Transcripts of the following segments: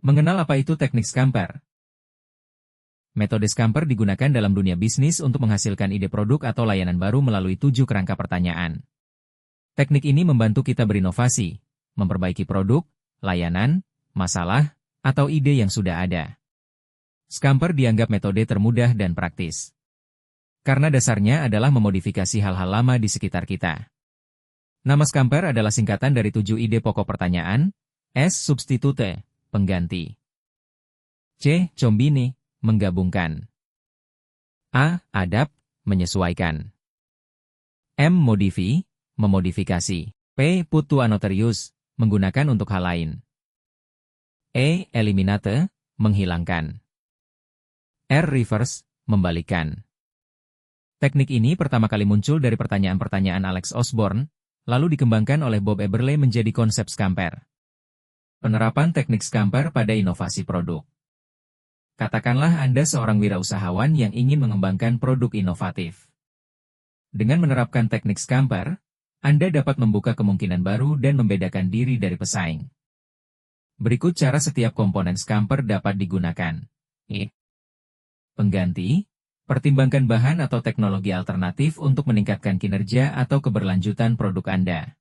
Mengenal apa itu teknik Scamper? Metode Scamper digunakan dalam dunia bisnis untuk menghasilkan ide produk atau layanan baru melalui 7 kerangka pertanyaan. Teknik ini membantu kita berinovasi, memperbaiki produk, layanan, masalah, atau ide yang sudah ada. Scamper dianggap metode termudah dan praktis. Karena dasarnya adalah memodifikasi hal-hal lama di sekitar kita. Nama Scamper adalah singkatan dari 7 ide pokok pertanyaan, S. Substitute, pengganti. C. Combine, menggabungkan. A. Adapt, menyesuaikan. M. Modify, memodifikasi. P. Put to another use, menggunakan untuk hal lain. E. Eliminate, menghilangkan. R. Reverse, membalikan. Teknik ini pertama kali muncul dari pertanyaan-pertanyaan Alex Osborne, lalu dikembangkan oleh Bob Eberle menjadi konsep Scamper. Penerapan teknik Scamper pada inovasi produk. Katakanlah Anda seorang wirausahawan yang ingin mengembangkan produk inovatif. Dengan menerapkan teknik Scamper, Anda dapat membuka kemungkinan baru dan membedakan diri dari pesaing. Berikut cara setiap komponen Scamper dapat digunakan. Pengganti, pertimbangkan bahan atau teknologi alternatif untuk meningkatkan kinerja atau keberlanjutan produk Anda.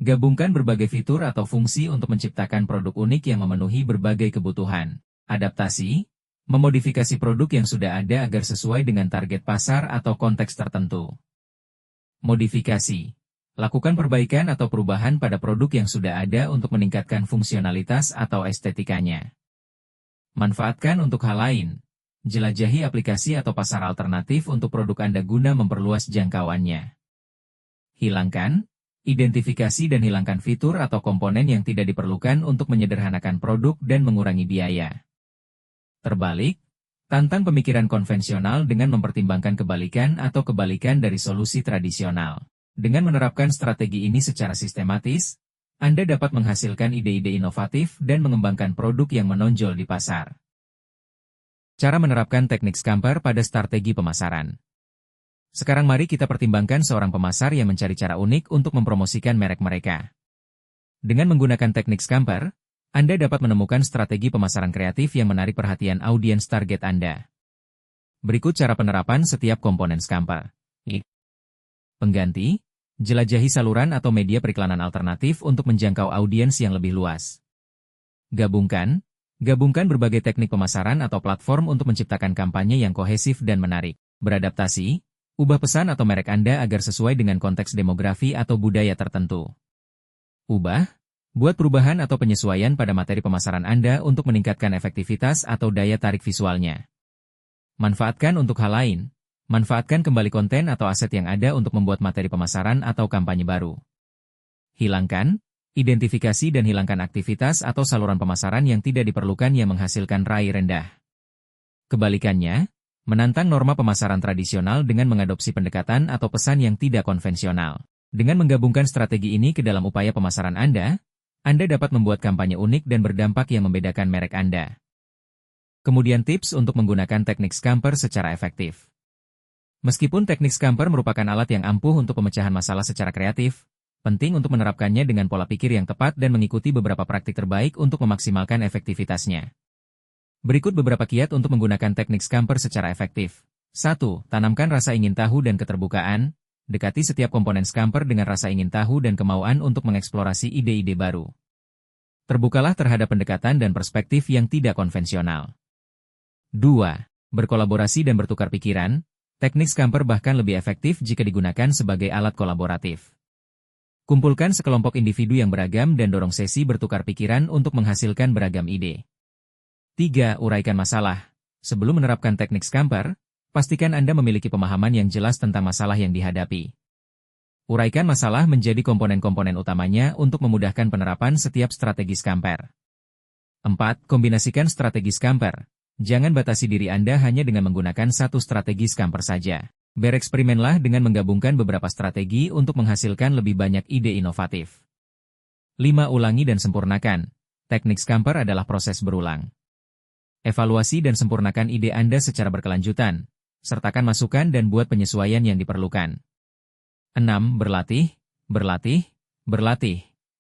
Gabungkan berbagai fitur atau fungsi untuk menciptakan produk unik yang memenuhi berbagai kebutuhan. Adaptasi, memodifikasi produk yang sudah ada agar sesuai dengan target pasar atau konteks tertentu. Modifikasi, lakukan perbaikan atau perubahan pada produk yang sudah ada untuk meningkatkan fungsionalitas atau estetikanya. Manfaatkan untuk hal lain. Jelajahi aplikasi atau pasar alternatif untuk produk Anda guna memperluas jangkauannya. Hilangkan, identifikasi dan hilangkan fitur atau komponen yang tidak diperlukan untuk menyederhanakan produk dan mengurangi biaya. Terbalik, tantang pemikiran konvensional dengan mempertimbangkan kebalikan atau kebalikan dari solusi tradisional. Dengan menerapkan strategi ini secara sistematis, Anda dapat menghasilkan ide-ide inovatif dan mengembangkan produk yang menonjol di pasar. Cara menerapkan teknik Scamper pada strategi pemasaran. Sekarang mari kita pertimbangkan seorang pemasar yang mencari cara unik untuk mempromosikan merek mereka. Dengan menggunakan teknik Scamper, Anda dapat menemukan strategi pemasaran kreatif yang menarik perhatian audiens target Anda. Berikut cara penerapan setiap komponen Scamper. Pengganti, jelajahi saluran atau media periklanan alternatif untuk menjangkau audiens yang lebih luas. Gabungkan berbagai teknik pemasaran atau platform untuk menciptakan kampanye yang kohesif dan menarik. Beradaptasi, ubah pesan atau merek Anda agar sesuai dengan konteks demografi atau budaya tertentu. Buat perubahan atau penyesuaian pada materi pemasaran Anda untuk meningkatkan efektivitas atau daya tarik visualnya. Manfaatkan untuk hal lain. Manfaatkan kembali konten atau aset yang ada untuk membuat materi pemasaran atau kampanye baru. Hilangkan, identifikasi dan hilangkan aktivitas atau saluran pemasaran yang tidak diperlukan yang menghasilkan ROI rendah. Kebalikannya, menantang norma pemasaran tradisional dengan mengadopsi pendekatan atau pesan yang tidak konvensional. Dengan menggabungkan strategi ini ke dalam upaya pemasaran Anda dapat membuat kampanye unik dan berdampak yang membedakan merek Anda. Kemudian tips untuk menggunakan teknik Scamper secara efektif. Meskipun teknik Scamper merupakan alat yang ampuh untuk pemecahan masalah secara kreatif, penting untuk menerapkannya dengan pola pikir yang tepat dan mengikuti beberapa praktik terbaik untuk memaksimalkan efektivitasnya. Berikut beberapa kiat untuk menggunakan teknik Scamper secara efektif. 1. Tanamkan rasa ingin tahu dan keterbukaan. Dekati setiap komponen Scamper dengan rasa ingin tahu dan kemauan untuk mengeksplorasi ide-ide baru. Terbukalah terhadap pendekatan dan perspektif yang tidak konvensional. 2. Berkolaborasi dan bertukar pikiran. Teknik Scamper bahkan lebih efektif jika digunakan sebagai alat kolaboratif. Kumpulkan sekelompok individu yang beragam dan dorong sesi bertukar pikiran untuk menghasilkan beragam ide. 3. Uraikan masalah. Sebelum menerapkan teknik Scamper, pastikan Anda memiliki pemahaman yang jelas tentang masalah yang dihadapi. Uraikan masalah menjadi komponen-komponen utamanya untuk memudahkan penerapan setiap strategi Scamper. 4. Kombinasikan strategi Scamper. Jangan batasi diri Anda hanya dengan menggunakan satu strategi Scamper saja. Bereksperimenlah dengan menggabungkan beberapa strategi untuk menghasilkan lebih banyak ide inovatif. 5. Ulangi dan sempurnakan. Teknik Scamper adalah proses berulang. Evaluasi dan sempurnakan ide Anda secara berkelanjutan. Sertakan masukan dan buat penyesuaian yang diperlukan. 6. Berlatih.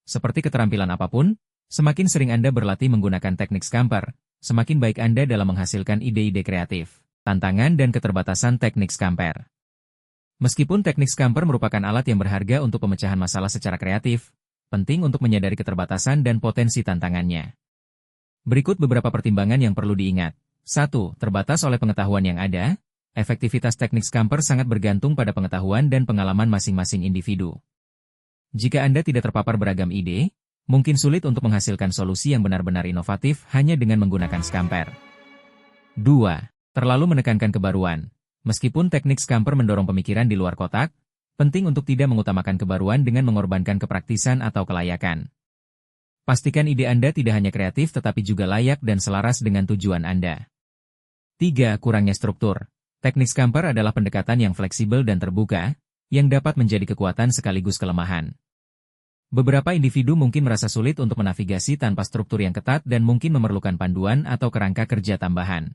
Seperti keterampilan apapun, Semakin sering Anda berlatih menggunakan teknik Scamper, semakin baik Anda dalam menghasilkan ide-ide kreatif, tantangan dan keterbatasan teknik Scamper. Meskipun teknik Scamper merupakan alat yang berharga untuk pemecahan masalah secara kreatif, penting untuk menyadari keterbatasan dan potensi tantangannya. Berikut beberapa pertimbangan yang perlu diingat. 1. Terbatas oleh pengetahuan yang ada. Efektivitas teknik Scamper sangat bergantung pada pengetahuan dan pengalaman masing-masing individu. Jika Anda tidak terpapar beragam ide, mungkin sulit untuk menghasilkan solusi yang benar-benar inovatif hanya dengan menggunakan Scamper. 2. Terlalu menekankan kebaruan. Meskipun teknik Scamper mendorong pemikiran di luar kotak, penting untuk tidak mengutamakan kebaruan dengan mengorbankan kepraktisan atau kelayakan. Pastikan ide Anda tidak hanya kreatif tetapi juga layak dan selaras dengan tujuan Anda. 3. Kurangnya struktur. Teknik Scamper adalah pendekatan yang fleksibel dan terbuka, yang dapat menjadi kekuatan sekaligus kelemahan. Beberapa individu mungkin merasa sulit untuk menavigasi tanpa struktur yang ketat dan mungkin memerlukan panduan atau kerangka kerja tambahan.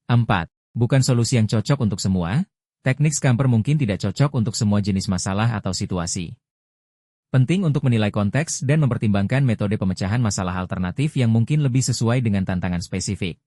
4. Bukan solusi yang cocok untuk semua. Teknik Scamper mungkin tidak cocok untuk semua jenis masalah atau situasi. Penting untuk menilai konteks dan mempertimbangkan metode pemecahan masalah alternatif yang mungkin lebih sesuai dengan tantangan spesifik.